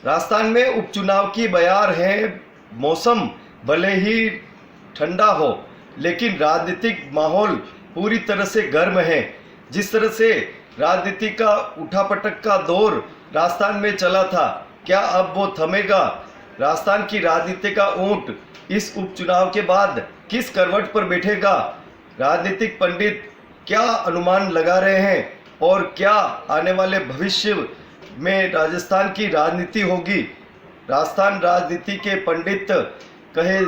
राजस्थान में उपचुनाव की बयार है। मौसम भले ही ठंडा हो, लेकिन राजनीतिक माहौल पूरी तरह से गर्म है। जिस तरह से राजनीति का उठापटक का दौर राजस्थान में चला था, क्या अब वो थमेगा? राजस्थान की राजनीति का ऊंट इस उपचुनाव के बाद किस करवट पर बैठेगा? राजनीतिक पंडित क्या अनुमान लगा रहे हैं, और क्या आने वाले भविष्य में राजस्थान की राजनीति होगी? राजस्थान राजनीति के पंडित कहे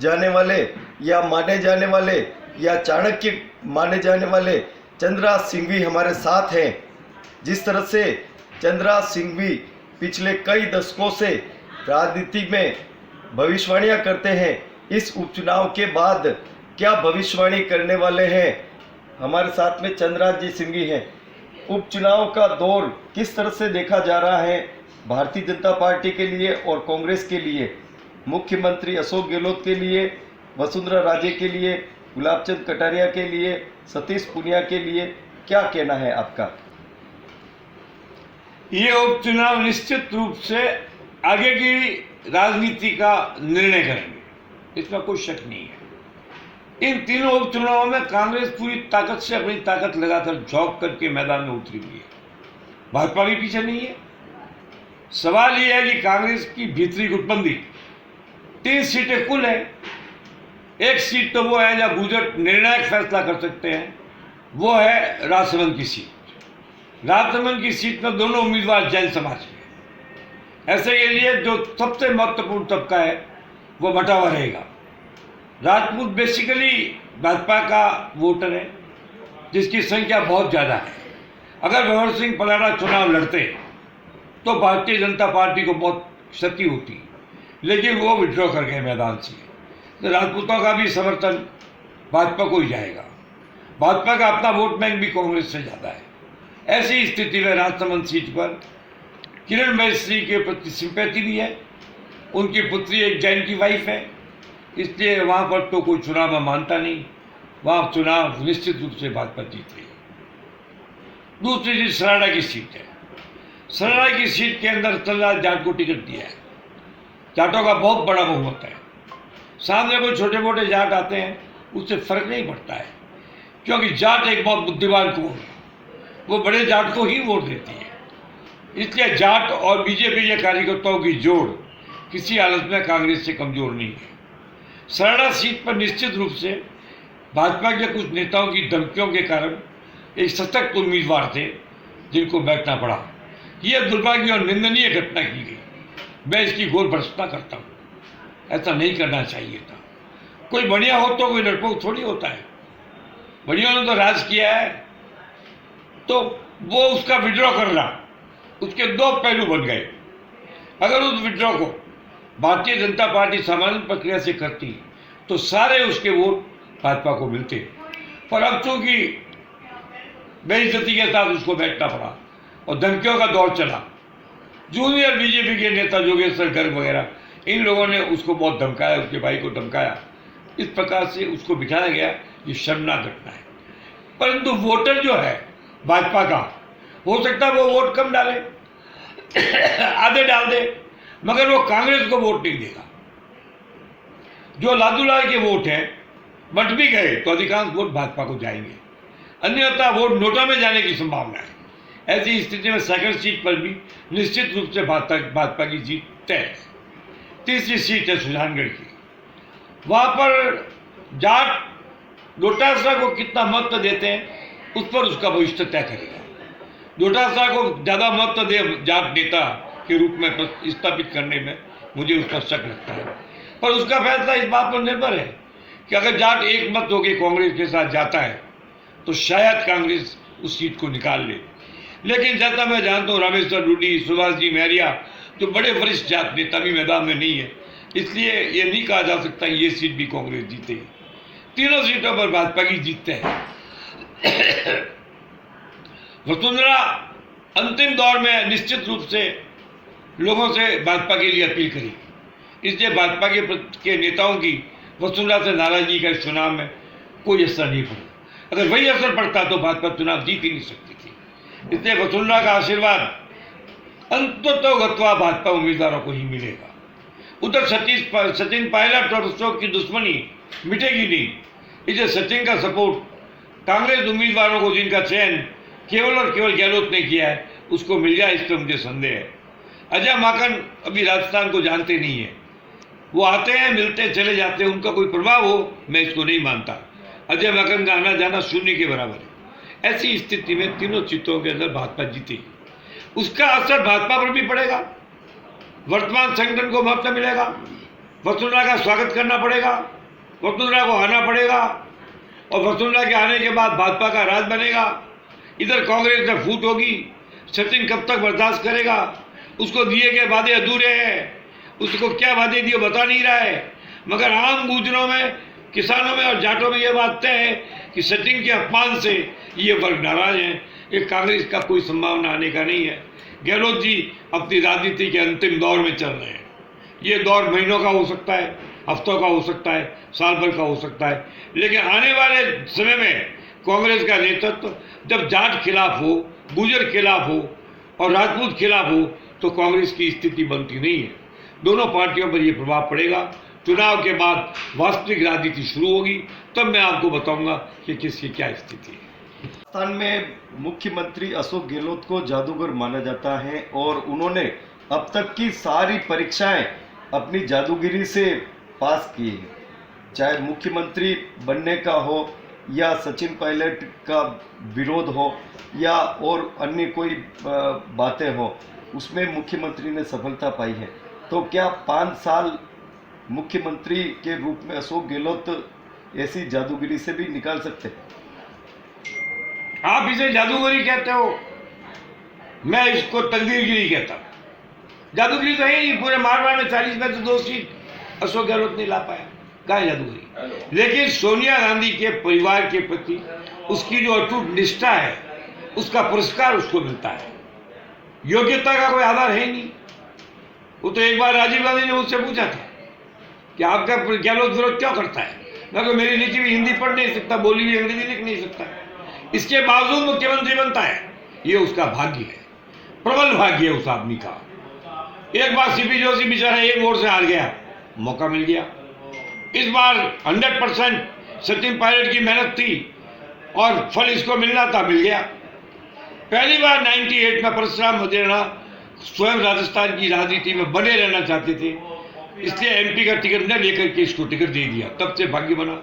जाने वाले या माने जाने वाले या चाणक्य माने जाने वाले चंद्रराज सिंघवी हमारे साथ हैं। जिस तरह से चंद्रराज सिंघवी पिछले कई दशकों से राजनीति में भविष्यवाणियां करते हैं, इस उपचुनाव के बाद क्या भविष्यवाणी करने वाले हैं? हमारे साथ में चंद्रराज जी सिंघवी हैं। उपचुनाव का दौर किस तरह से देखा जा रहा है भारतीय जनता पार्टी के लिए और कांग्रेस के लिए? मुख्यमंत्री अशोक गहलोत के लिए, वसुंधरा राजे के लिए, गुलाबचंद कटारिया के लिए, सतीश पूनिया के लिए क्या कहना है आपका? ये उपचुनाव निश्चित रूप से आगे की राजनीति का निर्णय करेंगे, इसमें कोई शक नहीं है। इन तीनों उपचुनावों में कांग्रेस पूरी ताकत से अपनी ताकत लगाकर झोंक करके मैदान में उतरी हुई है। भाजपा भी पीछे नहीं है। सवाल यह है कि कांग्रेस की भीतरी गुटबंदी, 3 सीटें कुल है। एक सीट तो वो है जहां गुजर निर्णायक फैसला कर सकते हैं, वो है राजसमंद की सीट। राजसमंद की सीट में दोनों उम्मीदवार जैन समाज के। ऐसे के लिए जो सबसे महत्वपूर्ण तबका है वो बटा हुआ रहेगा। राजपूत बेसिकली भाजपा का वोटर है, जिसकी संख्या बहुत ज़्यादा है। अगर भंवर सिंह पलाड़ा चुनाव लड़ते तो भारतीय जनता पार्टी को बहुत क्षति होती, लेकिन वो विड्रॉ कर गए मैदान से। तो राजपूतों का भी समर्थन भाजपा को ही जाएगा। भाजपा का अपना वोट बैंक भी कांग्रेस से ज़्यादा है। ऐसी स्थिति में राजसमंद सीट पर किरण महेश्वरी के प्रति सिंपैथी भी है। उनकी पुत्री एक जैन की वाइफ है, इसलिए वहाँ पर तो कोई चुनाव में मानता नहीं। वहाँ चुनाव निश्चित रूप से भाजपा जीत रही है। दूसरी चीज सराड़ा की सीट है। सराड़ा की सीट के अंदर चंद्रलाल जाट को टिकट दिया है। जाटों का बहुत बड़ा बहुमत है। सामने कोई छोटे मोटे जाट आते हैं, उससे फर्क नहीं पड़ता है, क्योंकि जाट एक बहुत बुद्धिमान कौम है। वो बड़े जाट को ही वोट देती है। इसलिए जाट और बीजेपी के कार्यकर्ताओं की जोड़ किसी हालत में कांग्रेस से कमजोर नहीं है। सराड़ा सीट पर निश्चित रूप से भाजपा के कुछ नेताओं की धमकियों के कारण एक सशक्त उम्मीदवार थे जिनको बैठना पड़ा। यह दुर्भाग्य और निंदनीय घटना की गई। मैं इसकी घोर भर्त्सना करता हूँ। ऐसा नहीं करना चाहिए था। कोई बढ़िया हो तो कोई लड़कों थोड़ी होता है। बढ़िया ने तो राज किया है, तो वो उसका विड्रॉ करना, उसके 2 पहलू बन गए। अगर उस विड्रॉ को भारतीय जनता पार्टी सामान्य प्रक्रिया से करती तो सारे उसके वोट भाजपा को मिलते, पर अब चूंकि बेइज्जती के साथ उसको बैठना पड़ा और धमकियों का दौर चला। जूनियर बीजेपी के नेता जोगेश्वर गर्ग वगैरह, इन लोगों ने उसको बहुत धमकाया, उसके भाई को धमकाया। इस प्रकार से उसको बिठाया गया। ये शर्मनाक घटना है। परंतु वोटर जो है भाजपा का, हो सकता है वो वोट कम डाले, आधे डाल दे, मगर वो कांग्रेस को वोट नहीं देगा। जो लादूलाल के वोट हैं बट भी गए तो अधिकांश वोट भाजपा को जाएंगे, अन्यथा वोट नोटा में जाने की संभावना है। ऐसी स्थिति में सेकंड सीट पर भी निश्चित रूप से भाजपा की जीत तय है। तीसरी सीट है सुजानगढ़ की। वहां पर जाट डोटासरा को कितना महत्व देते हैं, उस पर उसका भविष्य तय करेगा। डोटासरा को ज्यादा महत्व दे जाट नेता के रूप में स्थापित करने में मुझे उसका शक लगता है, पर उसका फैसला इस बात पर निर्भर है कि अगर जाट एक मत होकर कांग्रेस के साथ जाता है तो शायद कांग्रेस उस सीट को निकाल ले। लेकिन जैसा मैं जानता हूँ, रामेश्वर रूडी, सुभाष जी मौर्य, जो बड़े वरिष्ठ जाट नेता भी मैदान में नहीं है, इसलिए ये नहीं कहा जा सकता ये सीट भी कांग्रेस जीतेगी। तीनों सीटों पर भाजपा की जीतते हैं। वसुंधरा अंतिम दौर में निश्चित रूप से लोगों से भाजपा के लिए अपील करी, इसलिए भाजपा के नेताओं की वसुंधरा से नाराजगी का इस चुनाव में कोई असर नहीं पड़ा। अगर वही असर पड़ता तो भाजपा चुनाव जीत ही नहीं सकती थी। इसलिए वसुंधरा का आशीर्वाद अंततः गत्वा भाजपा उम्मीदवारों को ही मिलेगा। उधर सचिन पायलट और अशोक की दुश्मनी मिटेगी नहीं, इसलिए सचिन का सपोर्ट कांग्रेस उम्मीदवारों को, जिनका चयन केवल और केवल गहलोत ने किया है, उसको मिल जाए, इस पर मुझे संदेह है। अजय माकन अभी राजस्थान को जानते नहीं है, वो आते हैं, मिलते चले जाते हैं, उनका कोई प्रभाव हो मैं इसको नहीं मानता। अजय माकन का आना जाना शून्य के बराबर है। ऐसी स्थिति में तीनों सीटों के अंदर भाजपा जीतेगी, उसका असर भाजपा पर भी पड़ेगा। वर्तमान संगठन को महत्व मिलेगा, वसुंधरा का स्वागत करना पड़ेगा, वसुंधरा को आना पड़ेगा, और वसुंधरा के आने के बाद भाजपा का राज बनेगा। इधर कांग्रेस में फूट होगी, सचिन कब तक बर्दाश्त करेगा, उसको दिए गए वादे अधूरे हैं, उसको क्या वादे दिए बता नहीं रहा है। मगर आम गुजरों में, किसानों में और जाटों में यह बात तय है कि सचिन के अपमान से ये वर्ग नाराज हैं। ये कांग्रेस का कोई संभावना आने का नहीं है। गहलोत जी अपनी राजनीति के अंतिम दौर में चल रहे हैं। ये दौर महीनों का हो सकता है, हफ्तों का हो सकता है, साल भर का हो सकता है, लेकिन आने वाले समय में कांग्रेस का नेतृत्व जब जाट खिलाफ हो, गुजर खिलाफ हो और राजपूत खिलाफ हो, तो कांग्रेस की स्थिति बनती नहीं है। दोनों पार्टियों पर यह प्रभाव पड़ेगा। चुनाव के बाद वास्तविक राजनीति शुरू होगी, तब मैं आपको बताऊंगा कि किसकी क्या स्थिति है। राजस्थान में मुख्यमंत्री अशोक गहलोत को जादूगर माना जाता है और उन्होंने अब तक की सारी परीक्षाएं अपनी जादूगिरी से पास की है। चाहे मुख्यमंत्री बनने का हो या सचिन पायलट का विरोध हो या और अन्य कोई बातें हो, उसमें मुख्यमंत्री ने सफलता पाई है। तो क्या 5 साल मुख्यमंत्री के रूप में अशोक गहलोत ऐसी जादूगिरी से भी निकाल सकते हैं? आप इसे जादूगरी कहते हो, मैं इसको तकदीरगिरी कहता हूं। जादूगिरी तो है ही, पूरे मारवाड़ में 40 में से 2 सीट अशोक गहलोत नहीं ला पाया, कहाँ है जादूगरी। लेकिन सोनिया गांधी के परिवार के प्रति उसकी जो अटूट निष्ठा है, उसका पुरस्कार उसको मिलता है। योग्यता का कोई आधार है ही नहीं। वो तो एक बार राजीव गांधी ने मुझसे पूछा था कि आपका गहलोत विरोध क्यों करता है। मैं तो मेरी लिखी भी हिंदी पढ़ नहीं सकता, बोली भी अंग्रेजी लिख नहीं सकता, इसके बावजूद मुख्यमंत्री बनता है। ये उसका भाग्य है, प्रबल भाग्य है उस आदमी का। एक बार सीपी जोशी बेचारा 1 वोट से हार गया, मौका मिल गया। इस बार 100% सचिन पायलट की मेहनत थी और फल इसको मिलना था, मिल गया। पहली बार 98 में परशुराम मदेरणा स्वयं राजस्थान की राजनीति में बने रहना चाहते थे, इसलिए एमपी का टिकट न लेकर के इसको टिकट दे दिया, तब से भाग्य बना।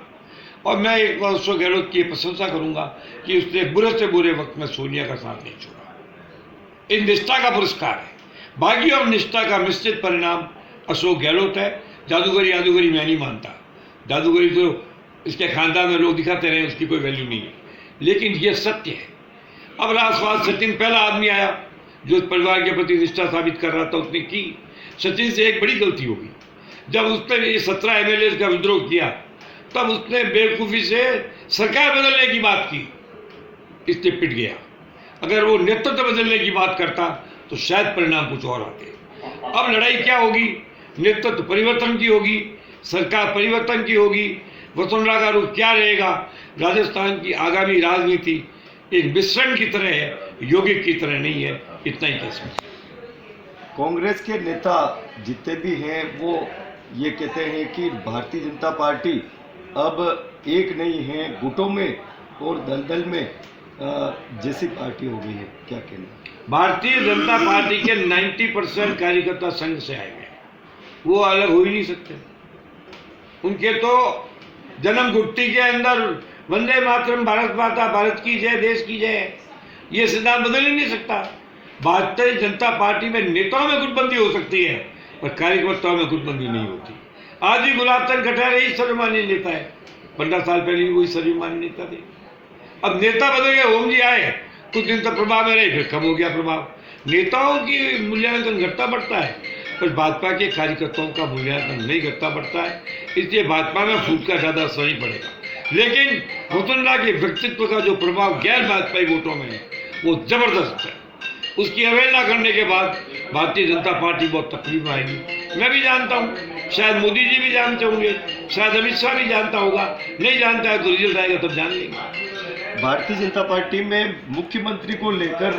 और मैं एक बार अशोक गहलोत की प्रशंसा करूंगा कि उसने बुरे से बुरे वक्त में सोनिया का साथ नहीं छोड़ा। इन निष्ठा का पुरस्कार है, भाग्य और निष्ठा का मिश्रित परिणाम अशोक गहलोत है। जादूगरी मैं नहीं मानता, जादूगरी तो इसके खानदान में लोग दिखाते रहे, उसकी कोई वैल्यू नहीं है, लेकिन यह सत्य है। अब राष्ट्रवाद सचिन पहला आदमी आया जो परिवार के प्रति निष्ठा साबित कर रहा था, उसने की। सचिन से एक बड़ी गलती होगी, जब उसने ये 17 MLA का विद्रोह किया, तब उसने बेवकूफ़ी से सरकार बदलने की बात की, इसलिए पिट गया। अगर वो नेतृत्व बदलने की बात करता तो शायद परिणाम कुछ और आते। अब लड़ाई क्या होगी? नेतृत्व परिवर्तन की होगी, सरकार परिवर्तन की होगी, वसुंधरा का रूप क्या रहेगा। राजस्थान की आगामी राजनीति एक मिश्रण की तरह है, यौगिक की तरह नहीं है, इतना ही कह सकते। कांग्रेस के नेता जितने भी हैं वो ये कहते हैं कि भारतीय जनता पार्टी अब एक नहीं है, गुटों में और दलदल में जैसी पार्टी हो गई है, क्या कहना? भारतीय जनता पार्टी के 90% कार्यकर्ता संघ से आए हैं, वो अलग हो ही नहीं सकते। उनके तो जन्म घुट्टी के अंदर वंदे मातरम, भारत माता, भारत की जय, देश की जय, ये सिद्धांत बदल ही नहीं सकता। भारतीय जनता पार्टी में नेताओं में गुटबंदी हो सकती है, पर कार्यकर्ताओं में गुटबंदी नहीं होती। आज ही गुलाब चंद कटारिया ही सर्वमान्य नेता है, 15 साल पहले वही सर्वमान्य नेता थे। अब नेता बदल गए, ओम जी आए, कुछ दिन तक प्रभाव में रहे, फिर कम हो गया प्रभाव। नेताओं की मूल्यांकन घटता बढ़ता है, पर भाजपा के कार्यकर्ताओं का मूल्यांकन नहीं घटता बढ़ता है, इसलिए भाजपा में फूट का ज़्यादा असर नहीं पड़ेगा। लेकिन वसुंधरा के व्यक्तित्व का जो प्रभाव गैर भाजपाई वोटों में है वो जबरदस्त है। उसकी अवहेलना करने के बाद भारतीय जनता पार्टी बहुत तकलीफ में आएगी। मैं भी जानता हूँ, शायद मोदी जी भी जानते होंगे, शायद अमित शाह भी जानता होगा, नहीं जानता है तो रिजल्ट आएगा तब जान लेंगे। भारतीय जनता पार्टी में मुख्यमंत्री को लेकर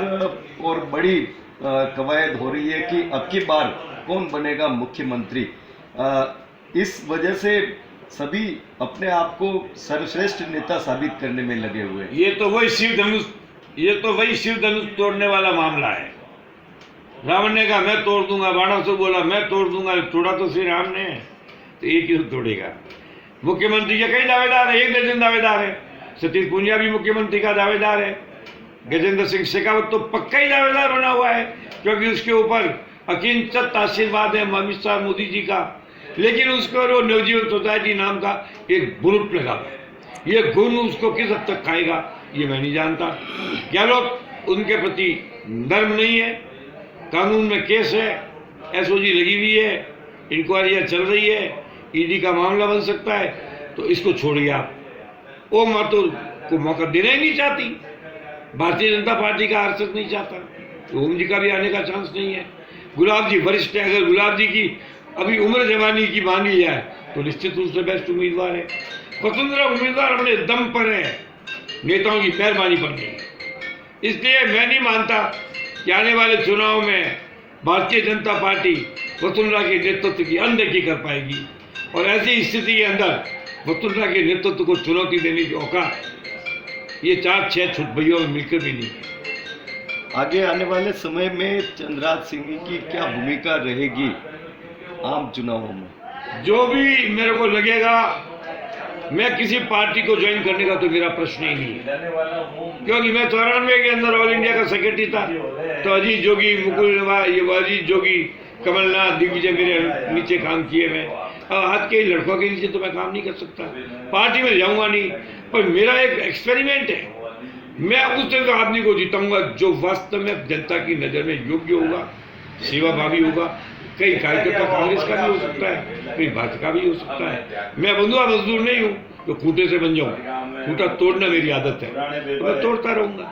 और बड़ी कवायद हो रही है कि अब की बार कौन बनेगा मुख्यमंत्री। इस वजह से सभी अपने आप को सर्वश्रेष्ठ नेता साबित करने में लगे हुए हैं। ये तो वही शिव धनुष तोड़ने वाला मामला है। रावण ने कहा मैं तोड़ दूंगा, बाणों से बोला मैं तोड़ दूंगा, तोड़ा तो श्री राम ने, तो एक ही तोड़ेगा। मुख्यमंत्री के कई दावेदार है, एक दर्जन दावेदार है। सतीश पूंजा भी मुख्यमंत्री का दावेदार है। गजेंद्र सिंह शेखावत तो पक्का ही दावेदार बना हुआ है, क्योंकि उसके ऊपर अकिंचन आशीर्वाद है अमित शाह मोदी जी का। लेकिन उसके और वो नवजीवन सोसाइटी नाम का एक बुरुट लगा हुआ है। ये गुण उसको किस हद तक खाएगा ये मैं नहीं जानता। गहलोत उनके प्रति नर्म नहीं है। कानून में केस है, एसओजी लगी हुई है, इंक्वायरियां चल रही है, ईडी का मामला बन सकता है, तो इसको छोड़िए आप। ओम माथुर को मौका देना ही नहीं चाहती भारतीय जनता पार्टी का, आरएसएस नहीं चाहता, तो ओम जी का भी आने का चांस नहीं है। गुलाब जी वरिष्ठ है, अगर गुलाब जी की अभी उम्र जवानी की मानी जाए तो निश्चित रूप से बेस्ट उम्मीदवार है। वसुंधरा उम्मीदवार अपने दम पर है, नेताओं की मेहरबानी पर नहीं है। इसलिए मैं नहीं मानता कि आने वाले चुनाव में भारतीय जनता पार्टी वसुंधरा के नेतृत्व की अनदेखी कर पाएगी, और ऐसी स्थिति के अंदर वसुंधरा के नेतृत्व को चुनौती देने की औकात ये 4-6 छुट भैया मिलकर भी नहीं। आगे आने वाले समय में चंद्रराज सिंह की क्या भूमिका रहेगी आम चुनावों में? जो भी मेरे को लगेगा, मैं किसी पार्टी को ज्वाइन करने का तो मेरा प्रश्न ही नहीं है, क्योंकि मैं 94 के अंदर ऑल इंडिया का सेक्रेटरी था। तो अजीत जोगी, मुकुल अजीत जोगी, कमलनाथ, दिग्विजय मेरे नीचे काम किए। मैं हाथ के लड़कों के नीचे तो मैं काम नहीं कर सकता, पार्टी में जाऊंगा नहीं। पर मेरा एक एक्सपेरिमेंट है, मैं उस तरह का आदमी को जिताऊंगा जो वास्तव में जनता की नजर में योग्य होगा, सेवाभावी होगा। कई कार्यकर्ता कांग्रेस का भी हो सकता है, कई भाजपा का भी हो सकता है। मैं बंधुआ मजदूर नहीं हूँ तो खूंटे से बन जाऊँ। खूंटा तोड़ना मेरी आदत है, तो मैं तोड़ता रहूंगा।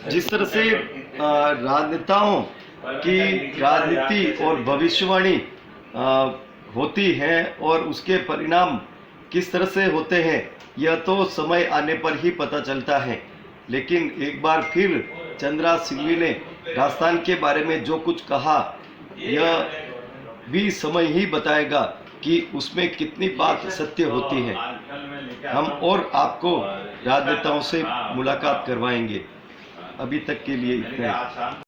जिस तरह से राजनेताओं की राजनीति और भविष्यवाणी होती है और उसके परिणाम किस तरह से होते हैं, यह तो समय आने पर ही पता चलता है। लेकिन एक बार फिर चंद्रराज सिंह ने राजस्थान के बारे में जो कुछ कहा, यह भी समय ही बताएगा कि उसमें कितनी बात सत्य होती है। हम और आपको राजनेताओं से मुलाकात करवाएंगे। अभी तक के लिए इतना ही।